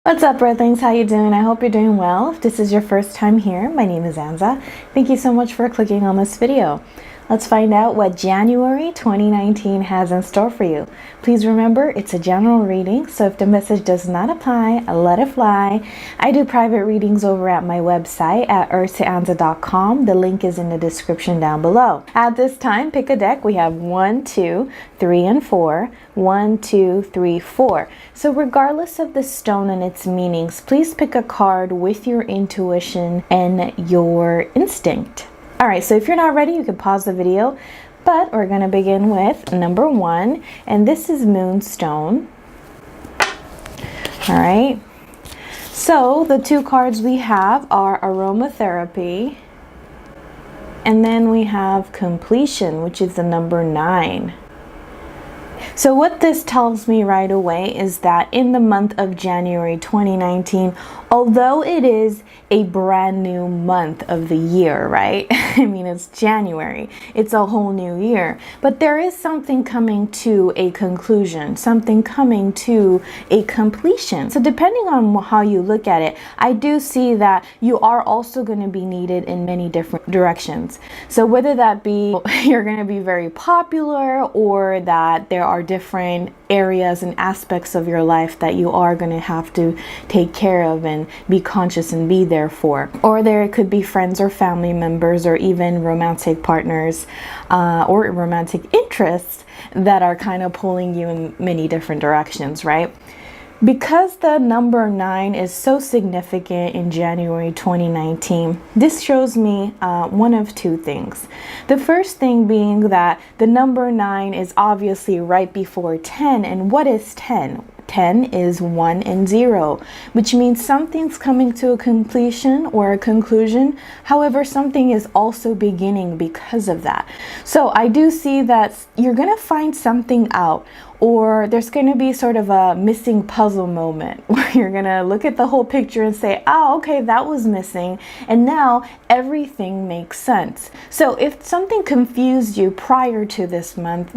What's up, Earthlings? How you doing? I hope you're doing well. If this is your first time here, my name is Anza. Thank you so much for clicking on this video. Let's find out what January 2019 has in store for you. Please remember, it's a general reading, so if the message does not apply, let it fly. I do private readings over at my website at earthtoanza.com. The link is in the description down below. At this time, pick a deck. We have 1, 2, 3, and 4. 1, 2, 3, 4. So regardless of the stone and its meanings, please pick a card with your intuition and your instinct. All right, so if you're not ready, you can pause the video, but we're going to begin with number 1, and this is Moonstone. All right, so the two cards we have are Aromatherapy, and then we have Completion, which is the number 9. So what this tells me right away is that in the month of January 2019, although it is a brand new month of the year, right? I mean, it's January, it's a whole new year, but there is something coming to a conclusion, something coming to a completion. So depending on how you look at it, I do see that you are also going to be needed in many different directions. So whether that be you're going to be very popular, or that there are different areas and aspects of your life that you are going to have to take care of and be conscious and be there for. Or there could be friends or family members or even romantic partners or romantic interests that are kind of pulling you in many different directions, right? Because the number 9 is so significant in January 2019, this shows me one of two things. The first thing being that the number 9 is obviously right before 10. And what is 10? 10 is 1 and 0, which means something's coming to a completion or a conclusion. However, something is also beginning because of that. So I do see that you're going to find something out, or there's going to be sort of a missing puzzle moment where you're going to look at the whole picture and say, oh, okay, that was missing. And now everything makes sense. So if something confused you prior to this month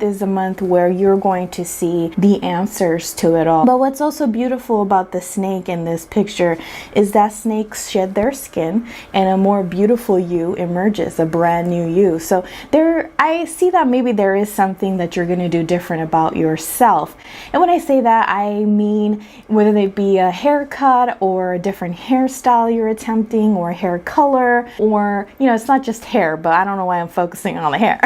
is a month where you're going to see the answers to it all. But what's also beautiful about the snake in this picture is that snakes shed their skin and a more beautiful you emerges, a brand new you. So I see that maybe there is something that you're going to do different about yourself. And when I say that, I mean whether it be a haircut or a different hairstyle you're attempting, or hair color, or, you know, it's not just hair, but I don't know why I'm focusing on the hair.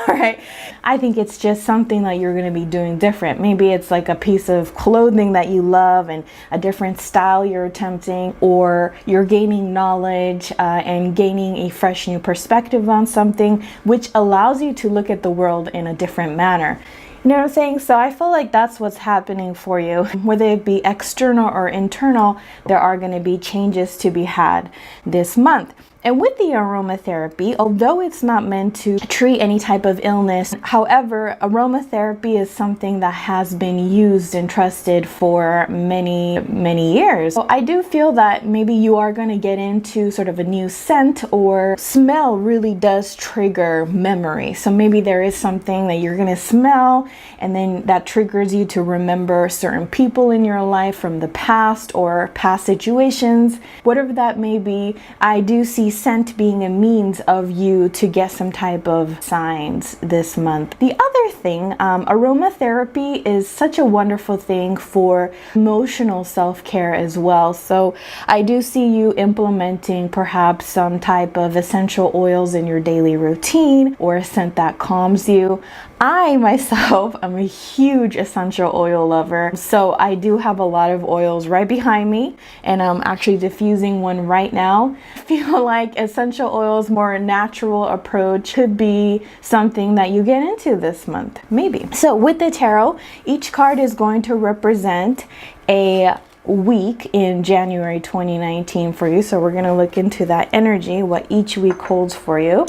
Right? I think it's just something that you're going to be doing different. Maybe it's like a piece of clothing that you love and a different style you're attempting, or you're gaining knowledge and gaining a fresh new perspective on something, which allows you to look at the world in a different manner. You know what I'm saying? So I feel like that's what's happening for you. Whether it be external or internal, there are going to be changes to be had this month. And with the aromatherapy, although it's not meant to treat any type of illness, however, aromatherapy is something that has been used and trusted for many, many years. So I do feel that maybe you are going to get into sort of a new scent, or smell really does trigger memory. So maybe there is something that you're going to smell, and then that triggers you to remember certain people in your life from the past or past situations. Whatever that may be, I do see scent being a means of you to get some type of signs this month. The other thing, aromatherapy is such a wonderful thing for emotional self-care as well. So I do see you implementing perhaps some type of essential oils in your daily routine, or a scent that calms you. I myself am a huge essential oil lover, so I do have a lot of oils right behind me, and I'm actually diffusing one right now. I feel like essential oils, more natural approach, could be something that you get into this month, maybe. So with the tarot, each card is going to represent a week in January 2019 for you. So we're going to look into that energy, what each week holds for you.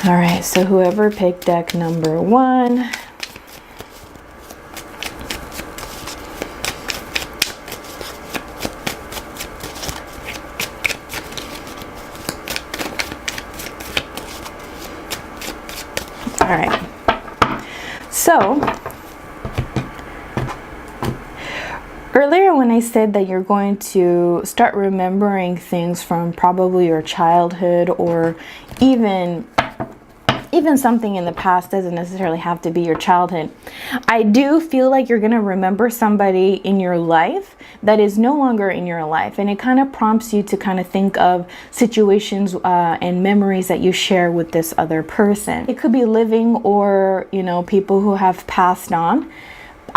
All right, so whoever picked deck number 1, all right, so earlier when I said that you're going to start remembering things from probably your childhood, or even something in the past, doesn't necessarily have to be your childhood. I do feel like you're going to remember somebody in your life that is no longer in your life, and it kind of prompts you to kind of think of situations and memories that you share with this other person. It could be living, or people who have passed on.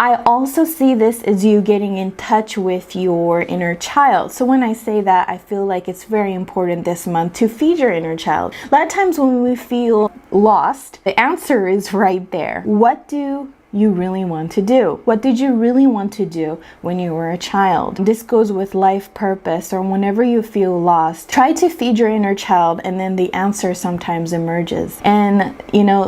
I also see this as you getting in touch with your inner child. So when I say that, I feel like it's very important this month to feed your inner child. A lot of times when we feel lost, the answer is right there. What do you really want to do? What did you really want to do when you were a child? This goes with life purpose, or whenever you feel lost, try to feed your inner child, and then the answer sometimes emerges. And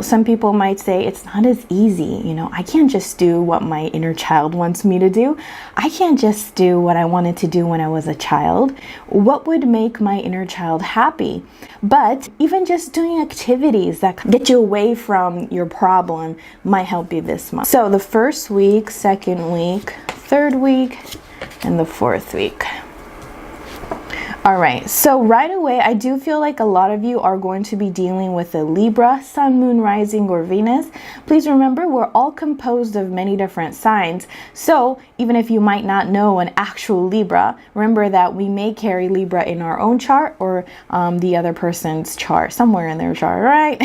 some people might say it's not as easy. I can't just do what my inner child wants me to do. I can't just do what I wanted to do when I was a child. What would make my inner child happy? But even just doing activities that get you away from your problem might help you this month. So the first week, second week, third week, and the fourth week. All right, so right away, I do feel like a lot of you are going to be dealing with a Libra, Sun, Moon, Rising, or Venus. Please remember, we're all composed of many different signs. So even if you might not know an actual Libra, remember that we may carry Libra in our own chart, or the other person's chart, somewhere in their chart, right?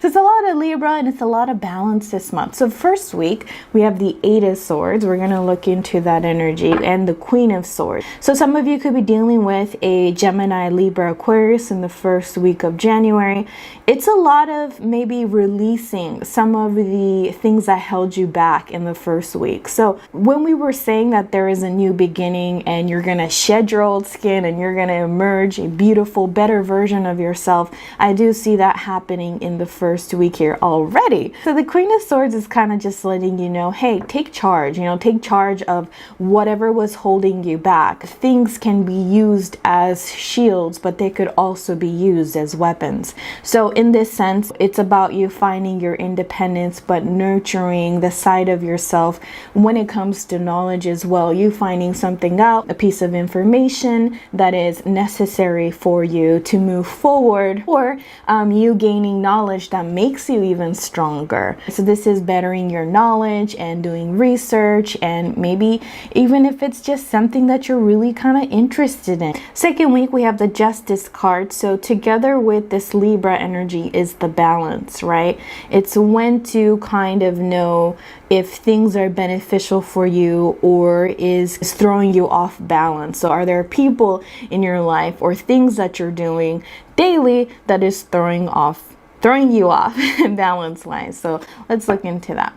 So it's a lot of Libra, and it's a lot of balance this month. So first week, we have the Eight of Swords. We're going to look into that energy, and the Queen of Swords. So some of you could be dealing with a Gemini, Libra, Aquarius in the first week of January. It's a lot of maybe releasing some of the things that held you back in the first week. So when we were saying that there is a new beginning, and you're going to shed your old skin, and you're going to emerge a beautiful, better version of yourself, I do see that happening in the first week here already. So the Queen of Swords is kind of just letting you know, hey, take charge, take charge of whatever was holding you back. Things can be used as shields, but they could also be used as weapons. So in this sense, it's about you finding your independence, but nurturing the side of yourself when it comes to knowledge as well. You finding something out, a piece of information that is necessary for you to move forward, or you gaining knowledge that makes you even stronger. So this is bettering your knowledge and doing research, and maybe even if it's just something that you're really kind of interested in. Second week, we have the Justice card. So together with this Libra energy is the balance, right? It's when to kind of know if things are beneficial for you or is throwing you off balance. So are there people in your life or things that you're doing daily that is throwing you off balance wise? So let's look into that.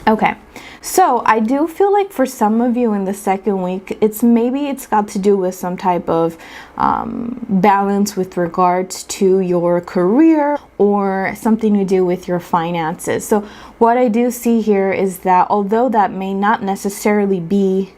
Okay, so I do feel like for some of you in the second week, it's got to do with some type of balance with regards to your career, or something to do with your finances. So what I do see here is that although that may not necessarily be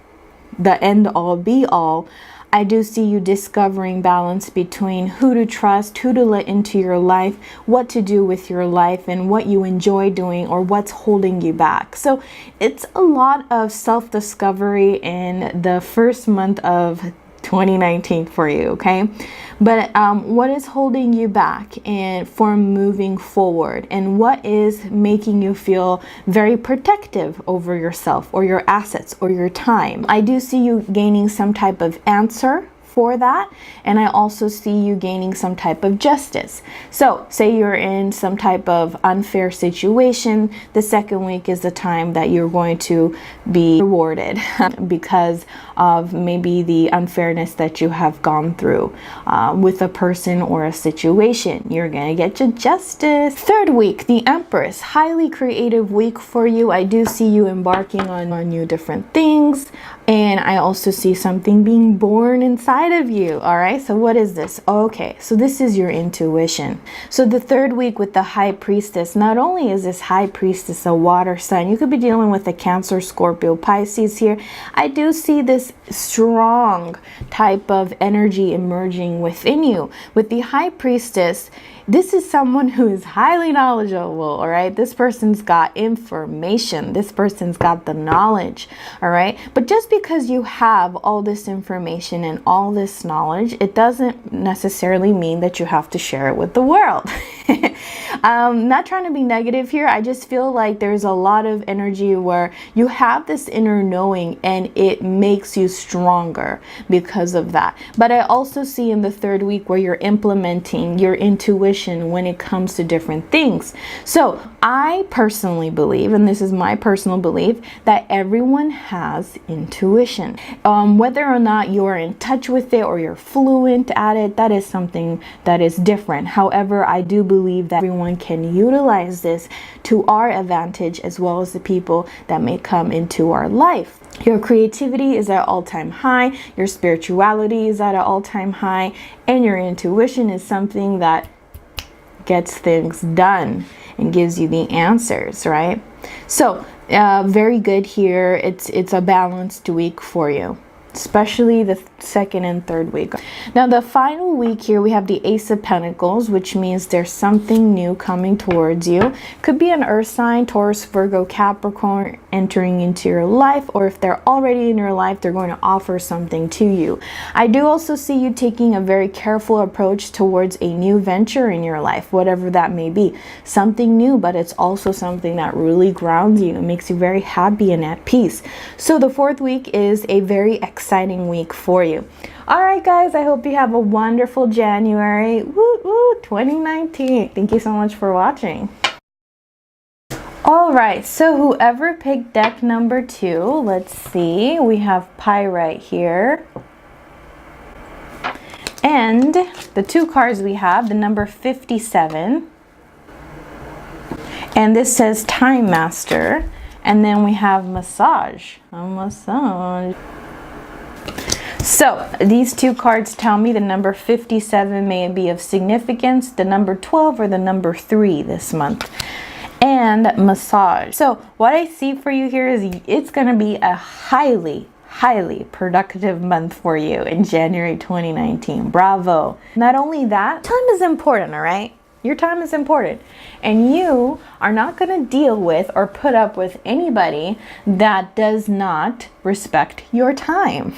the end all be all, I do see you discovering balance between who to trust, who to let into your life, what to do with your life, and what you enjoy doing or what's holding you back. So it's a lot of self-discovery in the first month of 2019 for you, okay? But what is holding you back and from moving forward, and what is making you feel very protective over yourself or your assets or your time? I do see you gaining some type of answer for that, and I also see you gaining some type of justice. So say you're in some type of unfair situation, the second week is the time that you're going to be rewarded because of maybe the unfairness that you have gone through with a person or a situation. You're gonna get your justice. Third week, the Empress, highly creative week for you. I do see you embarking on new different things, and I also see something being born inside of you. All right, so what is this? Okay, so this is your intuition. So the third week with the High Priestess, not only is this High Priestess a water sign, you could be dealing with a Cancer, Scorpio, Pisces here. I do see this strong type of energy emerging within you. With the High Priestess, this is someone who is highly knowledgeable, all right? This person's got information. This person's got the knowledge, all right? But just because you have all this information and all this knowledge, it doesn't necessarily mean that you have to share it with the world. Not trying to be negative here. I just feel like there's a lot of energy where you have this inner knowing and it makes you stronger because of that. But I also see in the third week where you're implementing your intuition when it comes to different things. So I personally believe, and this is my personal belief, that everyone has intuition. Whether or not you're in touch with it or you're fluent at it, that is something that is different. However, I do believe that everyone can utilize this to our advantage, as well as the people that may come into our life. Your creativity is at all-time high, your spirituality is at an all-time high, and your intuition is something that gets things done and gives you the answers, right? So very good here. It's a balanced week for you, especially the second and third week. Now the final week here, we have the Ace of Pentacles, which means there's something new coming towards you. Could be an earth sign, Taurus, Virgo, Capricorn, entering into your life, or if they're already in your life, they're going to offer something to you. I do also see you taking a very careful approach towards a new venture in your life, whatever that may be. Something new, but it's also something that really grounds you and makes you very happy and at peace. So the fourth week is a very exciting week for you. All right, guys, I hope you have a wonderful January. Woo, woo, 2019. Thank you so much for watching. All right, so whoever picked deck number 2, let's see. We have Pyrite here. And the 2 cards we have, the number 57. And this says Time Master. And then we have Massage. A massage. So these 2 cards tell me the number 57 may be of significance, the number 12 or the number 3 this month. And massage. So what I see for you here is it's going to be a highly productive month for you in January 2019. Bravo. Not only that, time is important, all right? Your time is important, and you are not going to deal with or put up with anybody that does not respect your time.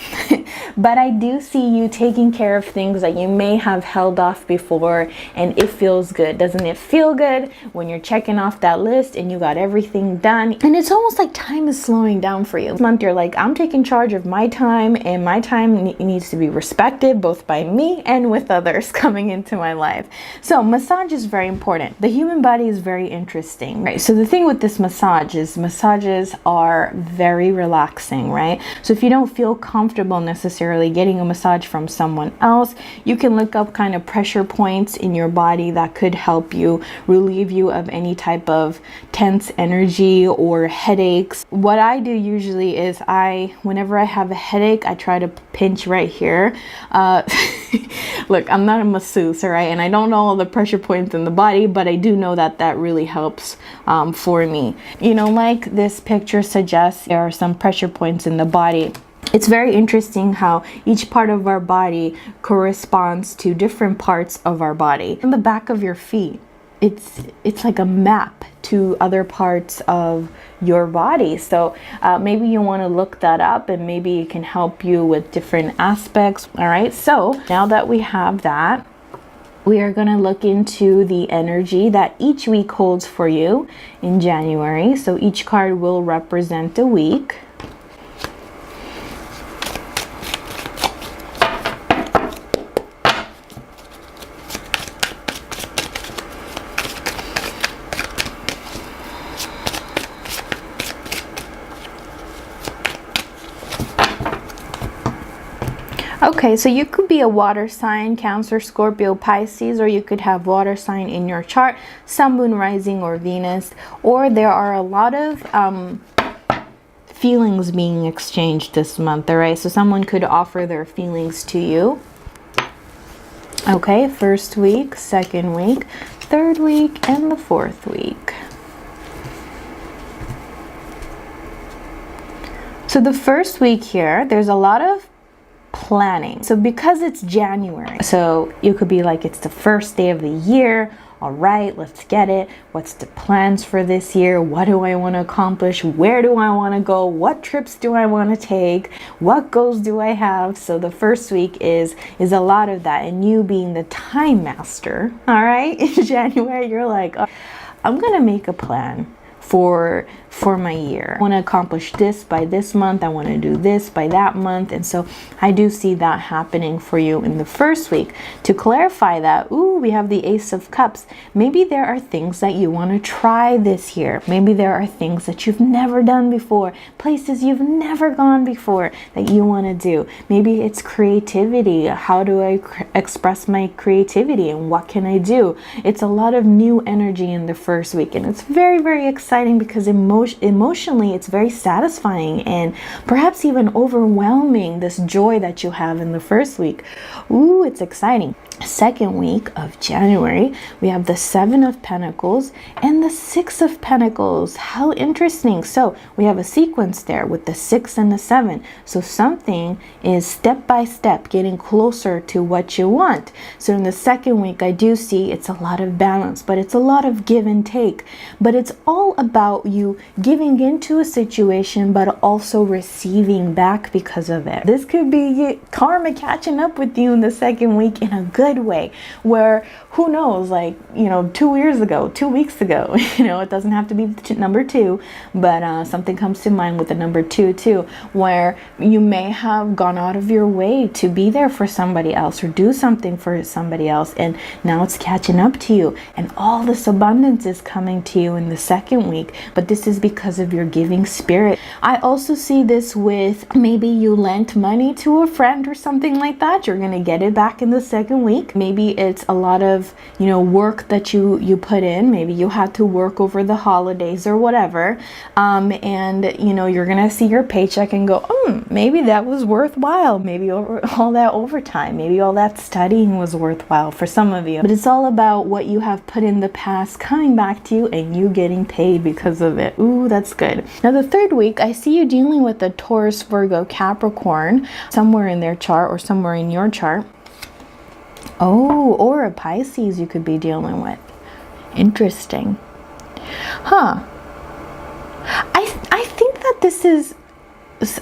But I do see you taking care of things that you may have held off before, and it feels good. Doesn't it feel good when you're checking off that list and you got everything done? And it's almost like time is slowing down for you. This month you're like, I'm taking charge of my time, and my time needs to be respected both by me and with others coming into my life. So massage is very important. The human body is very interesting, right? So the thing with this massage is massages are very relaxing, right? So if you don't feel comfortable necessarily getting a massage from someone else, you can look up kind of pressure points in your body that could help you, relieve you of any type of tense energy or headaches. What I do usually is whenever I have a headache, I try to pinch right here. Look, I'm not a masseuse, all right? And I don't know all the pressure points in the body, but I do know that that really helps for me. You know, like this picture suggests, there are some pressure points in the body. It's very interesting how each part of our body corresponds to different parts of our body. On the back of your feet, it's like a map to other parts of your body. So maybe you want to look that up, and maybe it can help you with different aspects. All right, so now that we have that, we are going to look into the energy that each week holds for you in January. So each card will represent a week. Okay, so you could be a water sign, Cancer, Scorpio, Pisces, or you could have water sign in your chart, Sun, Moon, Rising, or Venus, or there are a lot of feelings being exchanged this month, all right? So someone could offer their feelings to you. Okay, first week, second week, third week, and the fourth week. So the first week here, there's a lot of planning. So because it's January, so you could be like, it's the first day of the year. All right, let's get it. What's the plans for this year? What do I want to accomplish? Where do I want to go? What trips do I want to take? What goals do I have? So the first week is a lot of that. And you being the time master, all right, in January, you're like, oh, I'm going to make a plan for my year. I want to accomplish this by this month. I want to do this by that month. And so I do see that happening for you in the first week. To clarify that, we have the Ace of Cups. Maybe there are things that you want to try this year. Maybe there are things that you've never done before, places you've never gone before that you want to do. Maybe it's creativity. How do I express my creativity and what can I do? It's a lot of new energy in the first week, and it's very, very exciting because emotionally it's very satisfying and perhaps even overwhelming, this joy that you have in the first week. It's exciting. Second week of January, we have the Seven of Pentacles and the Six of Pentacles. How interesting. So we have a sequence there with the 6 and the 7. So something is step by step getting closer to what you want. So in the second week, I do see it's a lot of balance, but it's a lot of give and take. But it's all about you giving into a situation, but also receiving back because of it. This could be karma catching up with you in the second week in a good way, where who knows, like, 2 years ago, 2 weeks ago, it doesn't have to be number 2, but something comes to mind with the number 2 too, where you may have gone out of your way to be there for somebody else or do something for somebody else, and now it's catching up to you, and all this abundance is coming to you in the second week. But this is because of your giving spirit. I also see this with maybe you lent money to a friend or something like that. You're going to get it back in the second week. Maybe it's a lot of, work that you put in. Maybe you had to work over the holidays or whatever. And you're going to see your paycheck and go, maybe that was worthwhile. Maybe all that overtime, maybe all that studying was worthwhile for some of you. But it's all about what you have put in the past coming back to you and you getting paid because of it. That's good. Now the third week, I see you dealing with a Taurus, Virgo, Capricorn somewhere in their chart or somewhere in your chart. Or a Pisces you could be dealing with. Interesting. I think that this is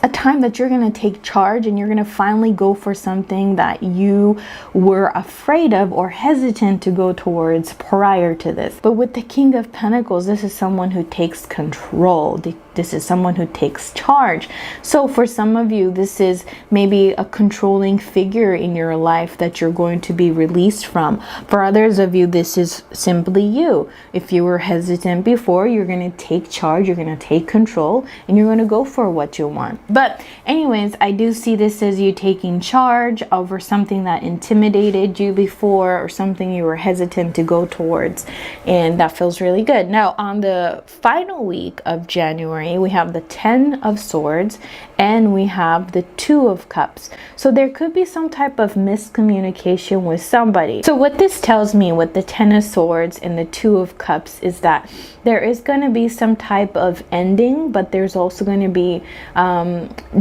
a time that you're going to take charge and you're going to finally go for something that you were afraid of or hesitant to go towards prior to this. But with the King of Pentacles, this is someone who takes control. This is someone who takes charge. So for some of you, this is maybe a controlling figure in your life that you're going to be released from. For others of you, this is simply you. If you were hesitant before, you're going to take charge, you're going to take control, and you're going to go for what you want. But anyways, I do see this as you taking charge over something that intimidated you before or something you were hesitant to go towards. And that feels really good. Now, on the final week of January, we have the 10 of Swords and we have the 2 of Cups. So there could be some type of miscommunication with somebody. So what this tells me with the 10 of Swords and the 2 of Cups is that there is going to be some type of ending, but there's also going to be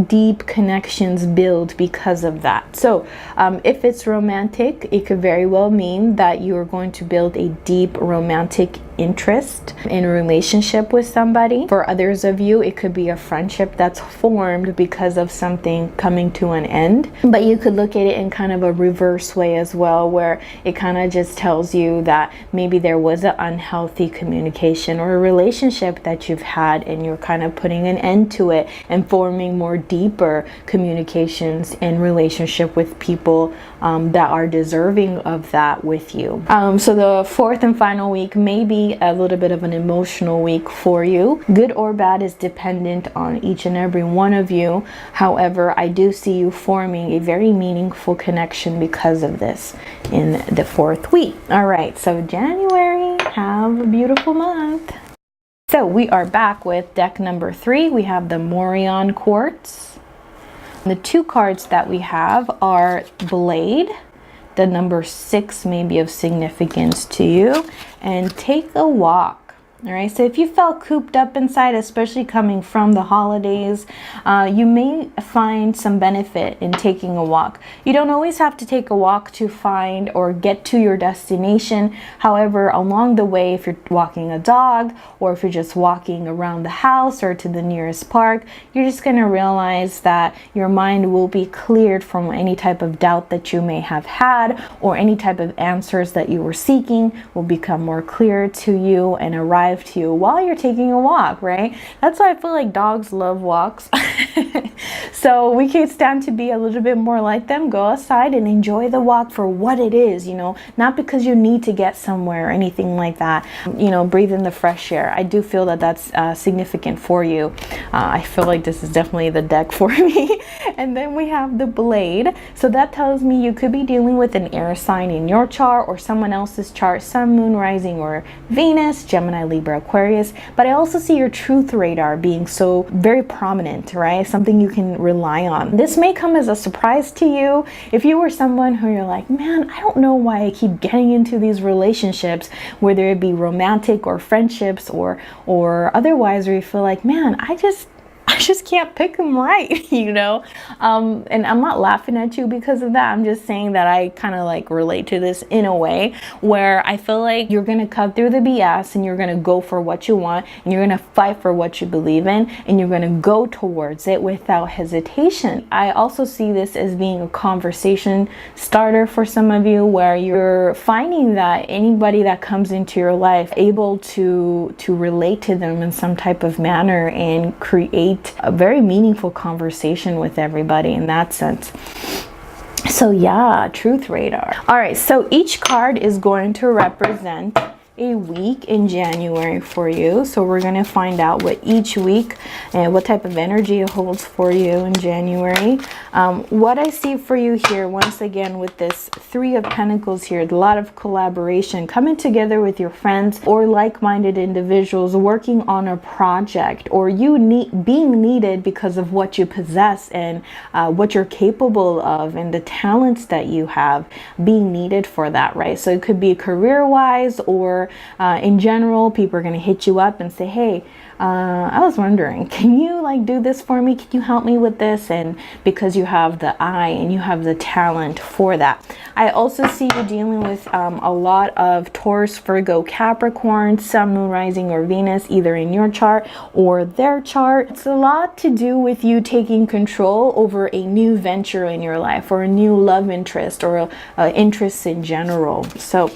deep connections build because of that. So if it's romantic, it could very well mean that you're going to build a deep romantic interest in a relationship with somebody. For others of you, it could be a friendship that's formed because of something coming to an end. But you could look at it in kind of a reverse way as well, where it kind of just tells you that maybe there was an unhealthy communication or a relationship that you've had and you're kind of putting an end to it and forming more deeper communications and relationship with people that are deserving of that with you. So the fourth and final week may be a little bit of an emotional week for you. Good or bad is dependent on each and every one of you. However, I do see you forming a very meaningful connection because of this in the fourth week. All right, so January, have a beautiful month. So we are back with deck number 3. We have the Morion Quartz. The 2 cards that we have are Blade. The number 6 may be of significance to you. And Take a Walk. All right, so if you felt cooped up inside, especially coming from the holidays, you may find some benefit in taking a walk. You don't always have to take a walk to find or get to your destination. However, along the way, if you're walking a dog or if you're just walking around the house or to the nearest park, you're just going to realize that your mind will be cleared from any type of doubt that you may have had, or any type of answers that you were seeking will become more clear to you and arrive to you while you're taking a walk, right? That's why I feel like dogs love walks. So we can stand to be a little bit more like them. Go outside and enjoy the walk for what it is, not because you need to get somewhere or anything like that. Breathe in the fresh air. I do feel that that's significant for you. I feel like this is definitely the deck for me. And then we have the blade. So that tells me you could be dealing with an air sign in your chart or someone else's chart, sun, moon, rising, or Venus, Gemini, Libra, Aquarius. But I also see your truth radar being so very prominent, right? Something you can rely on. This may come as a surprise to you if you were someone who you're like, man, I don't know why I keep getting into these relationships, whether it be romantic or friendships or otherwise, where you feel like, man, I just can't pick them right, and I'm not laughing at you because of that. I'm just saying that I kind of like relate to this in a way where I feel like you're going to cut through the BS and you're going to go for what you want, and you're going to fight for what you believe in, and you're going to go towards it without hesitation. I also see this as being a conversation starter for some of you, where you're finding that anybody that comes into your life able to relate to them in some type of manner and create a very meaningful conversation with everybody in that sense. So yeah, truth radar. All right, so each card is going to represent a week in January for you. So we're going to find out what each week and what type of energy it holds for you in January. What I see for you here, once again, with this Three of Pentacles here, a lot of collaboration, coming together with your friends or like-minded individuals, working on a project, or you being needed because of what you possess and what you're capable of and the talents that you have, being needed for that, right? So it could be career-wise, or in general, people are going to hit you up and say, hey, I was wondering, can you do this for me? Can you help me with this? And because you have the eye and you have the talent for that. I also see you dealing with a lot of Taurus, Virgo, Capricorn, Sun, Moon, Rising, or Venus, either in your chart or their chart. It's a lot to do with you taking control over a new venture in your life, or a new love interest, or interests in general. So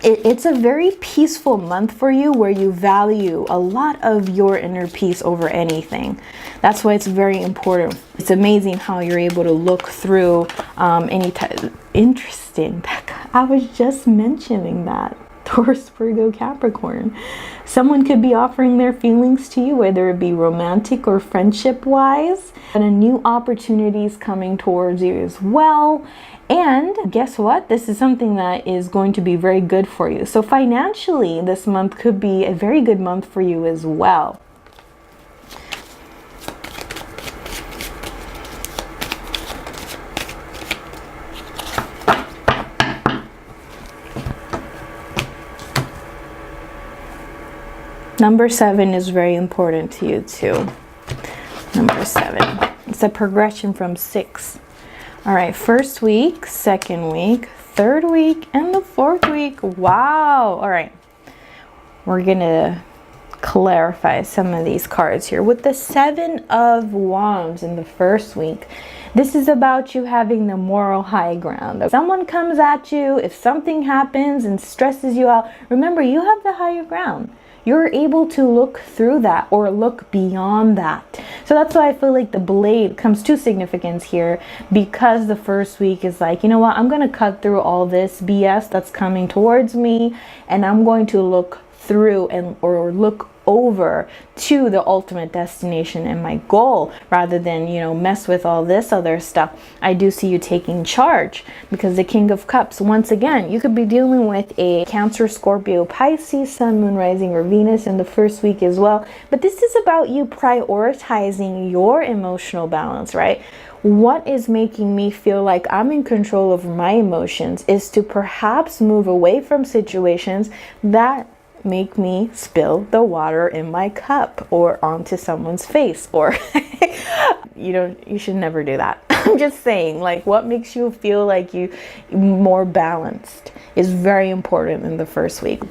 it's a very peaceful month for you, where you value a lot of your inner peace over anything. That's why it's very important. It's amazing how you're able to look through any type. Interesting. I was just mentioning that. Taurus, Virgo, Capricorn. Someone could be offering their feelings to you, whether it be romantic or friendship wise, and a new opportunity is coming towards you as well. And guess what? This is something that is going to be very good for you. So financially, this month could be a very good month for you as well. Number 7 is very important to you too. Number 7. It's a progression from 6. All right, first week, second week, third week, and the fourth week. Wow. All right. We're going to clarify some of these cards here. With the 7 of Wands in the first week, this is about you having the moral high ground. If someone comes at you, if something happens and stresses you out, remember, you have the higher ground. You're able to look through that or look beyond that. So that's why I feel like the blade comes to significance here, because the first week is like, you know what, I'm going to cut through all this BS that's coming towards me, and I'm going to look through or look over to the ultimate destination and my goal, rather than mess with all this other stuff. I do see you taking charge, because the King of Cups, once again, you could be dealing with a Cancer, Scorpio, Pisces, Sun, Moon, Rising, or Venus in the first week as well. But this is about you prioritizing your emotional balance, right? What is making me feel like I'm in control of my emotions is to perhaps move away from situations that make me spill the water in my cup or onto someone's face, or you should never do that. I'm just saying, like, what makes you feel like you more balanced is very important in the first week.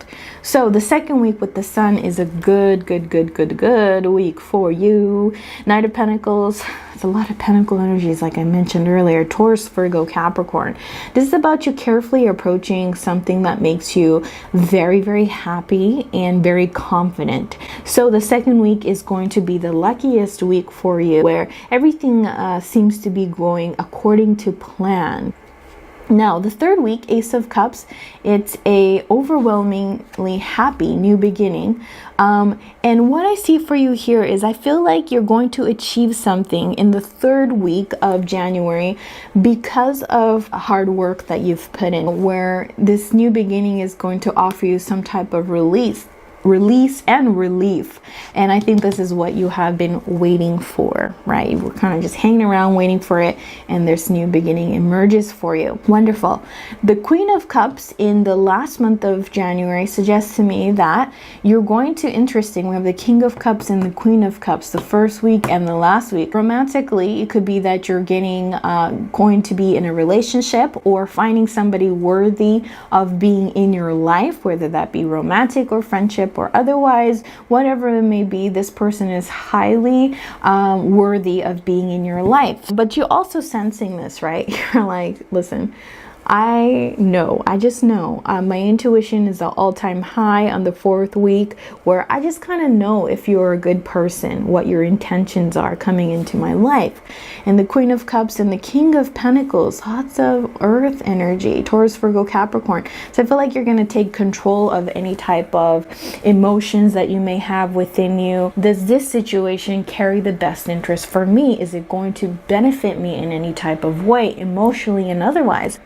So the second week with the sun is a good week for you. Knight of Pentacles, it's a lot of pentacle energies, like I mentioned earlier. Taurus, Virgo, Capricorn. This is about you carefully approaching something that makes you very happy and very confident. So the second week is going to be the luckiest week for you, where everything seems to be going according to plan. Now, the third week, Ace of Cups, it's a overwhelmingly happy new beginning. And what I see for you here is I feel like you're going to achieve something in the third week of January because of hard work that you've put in, where this new beginning is going to offer you some type of release and relief. And I think this is what you have been waiting for, right? We're kind of just hanging around waiting for it, and this new beginning emerges for you. Wonderful. The Queen of Cups in the last month of January suggests to me that you're going to, interesting, we have the King of Cups and the Queen of Cups the first week and the last week. Romantically, it could be that you're going to be in a relationship or finding somebody worthy of being in your life, whether that be romantic or friendship or otherwise, whatever it may be. This person is highly worthy of being in your life. But you're also sensing this, right? You're like, listen, I just know my intuition is at all-time high on the fourth week, where I just kind of know if you're a good person, what your intentions are coming into my life. And the Queen of Cups and the King of Pentacles, lots of earth energy, Taurus, Virgo, Capricorn. So I feel like you're going to take control of any type of emotions that you may have within you. Does this situation carry the best interest for me? Is it going to benefit me in any type of way, emotionally and otherwise?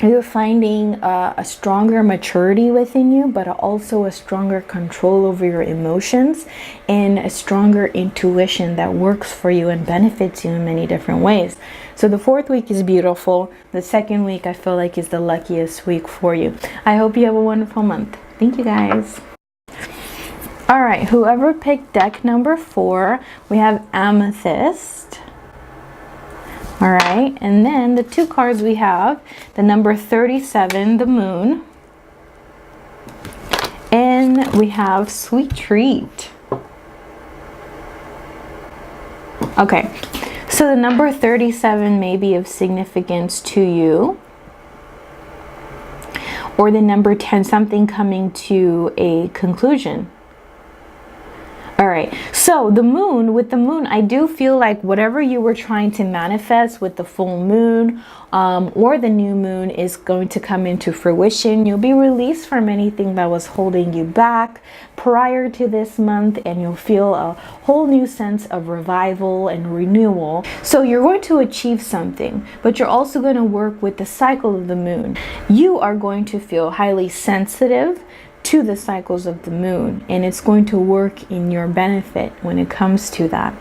You're finding a stronger maturity within you, but also a stronger control over your emotions and a stronger intuition that works for you and benefits you in many different ways. So the fourth week is beautiful. The second week, I feel like, is the luckiest week for you. I hope you have a wonderful month. Thank you, guys. All right, whoever picked deck number 4, we have Amethyst. All right, and then the 2 cards we have, the number 37, the Moon, and we have Sweet Treat. Okay, so the number 37 may be of significance to you, or the number 10, something coming to a conclusion. All right, so the moon, with the moon, I do feel like whatever you were trying to manifest with the full moon or the new moon is going to come into fruition. You'll be released from anything that was holding you back prior to this month, and you'll feel a whole new sense of revival and renewal. So you're going to achieve something, but you're also going to work with the cycle of the moon. You are going to feel highly sensitive to the cycles of the moon, and it's going to work in your benefit when it comes to that.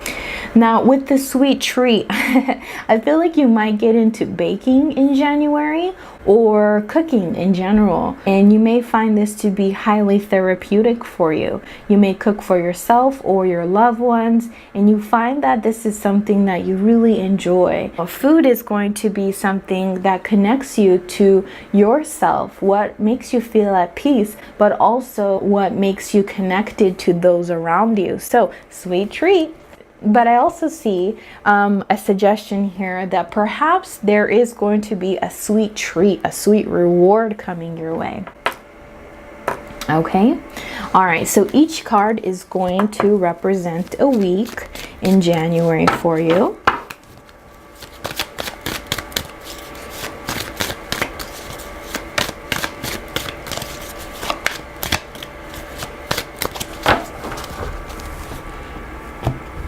Now, with the Sweet Treat, I feel like you might get into baking in January or cooking in general, and you may find this to be highly therapeutic for you. You may cook for yourself or your loved ones, and you find that this is something that you really enjoy. Food is going to be something that connects you to yourself, what makes you feel at peace, but also what makes you connected to those around you. So, Sweet Treat. But I also see a suggestion here that perhaps there is going to be a sweet treat, a sweet reward coming your way. Okay, all right, so each card is going to represent a week in January for you.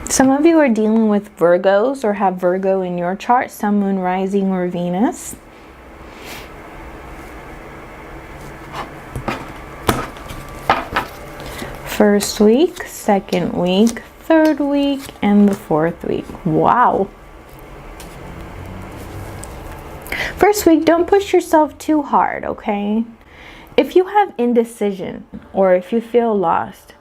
Some of you are dealing with Virgos or have Virgo in your chart, Sun, Moon, Rising, or Venus. First week, second week, third week, and the fourth week. Wow. First week, don't push yourself too hard, okay? If you have indecision or if you feel lost,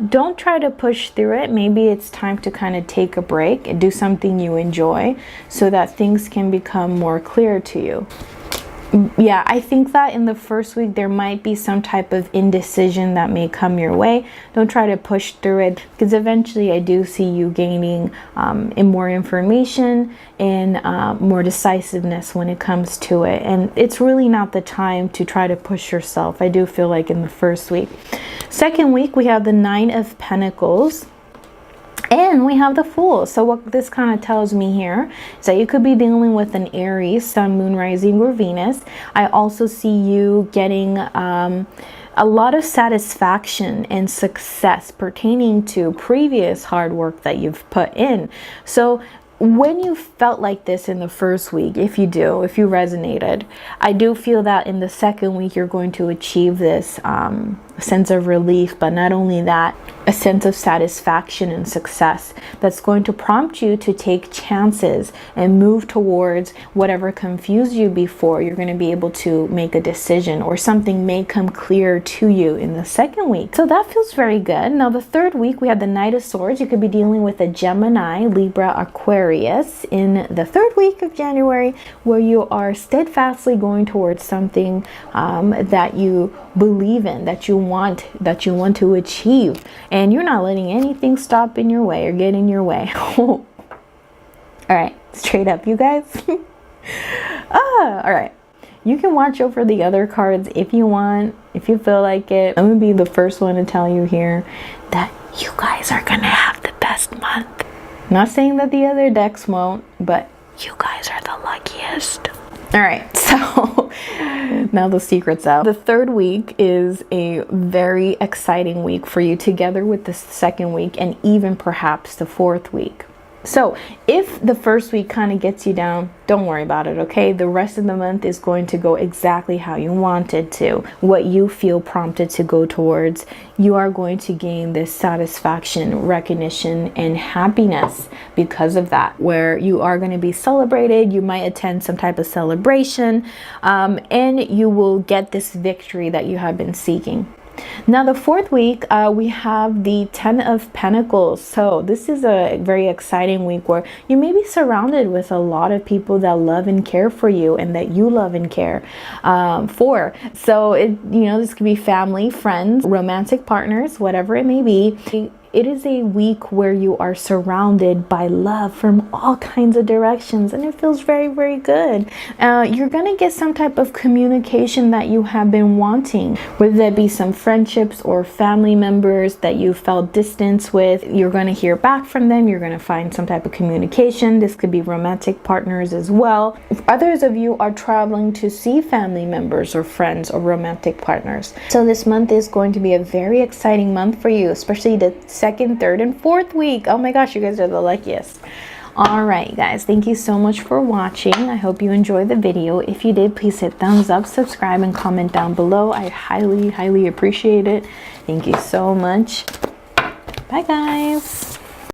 don't try to push through it. Maybe it's time to kind of take a break and do something you enjoy so that things can become more clear to you. Yeah, I think that in the first week there might be some type of indecision that may come your way. Don't try to push through it, because eventually I do see you gaining in more information and more decisiveness when it comes to it. And it's really not the time to try to push yourself. I do feel like in the first week. Second week, we have the 9 of Pentacles. And we have the Fool. So what this kind of tells me here is that you could be dealing with an Aries, Sun, Moon, Rising, or Venus. I also see you getting a lot of satisfaction and success pertaining to previous hard work that you've put in. So when you felt like this in the first week, if you resonated, I do feel that in the second week you're going to achieve this sense of relief, but not only that, a sense of satisfaction and success that's going to prompt you to take chances and move towards whatever confused you before. You're going to be able to make a decision, or something may come clear to you in the second week. So that feels very good. Now the third week, we have the Knight of Swords. You could be dealing with a Gemini, Libra, Aquarius in the third week of January, where you are steadfastly going towards something that you believe in, that you want to achieve, and you're not letting anything stop in your way or get in your way. All right, straight up, you guys. All right, you can watch over the other cards if you want, if you feel like it. I'm gonna be the first one to tell you here that you guys are gonna have the best month. Not saying that the other decks won't, but you guys are the luckiest. All right, so now the secret's out. The third week is a very exciting week for you, together with the second week and even perhaps the fourth week. So if the first week kind of gets you down, don't worry about it, okay? The rest of the month is going to go exactly how you want it to, what you feel prompted to go towards. You are going to gain this satisfaction, recognition, and happiness because of that, where you are going to be celebrated. You might attend some type of celebration, and you will get this victory that you have been seeking. Now the fourth week, we have the 10 of Pentacles. So this is a very exciting week where you may be surrounded with a lot of people that love and care for you, and that you love and care for. So this could be family, friends, romantic partners, whatever it may be. It is a week where you are surrounded by love from all kinds of directions, and it feels very, very good. You're going to get some type of communication that you have been wanting, whether that be some friendships or family members that you felt distance with. You're going to hear back from them. You're going to find some type of communication. This could be romantic partners as well. If others of you are traveling to see family members or friends or romantic partners. So this month is going to be a very exciting month for you, especially the second, third, and fourth week. Oh my gosh, you guys are the luckiest. All right, guys, thank you so much for watching. I hope you enjoyed the video. If you did, please hit thumbs up, subscribe, and comment down below. I highly, highly appreciate it. Thank you so much. Bye, guys.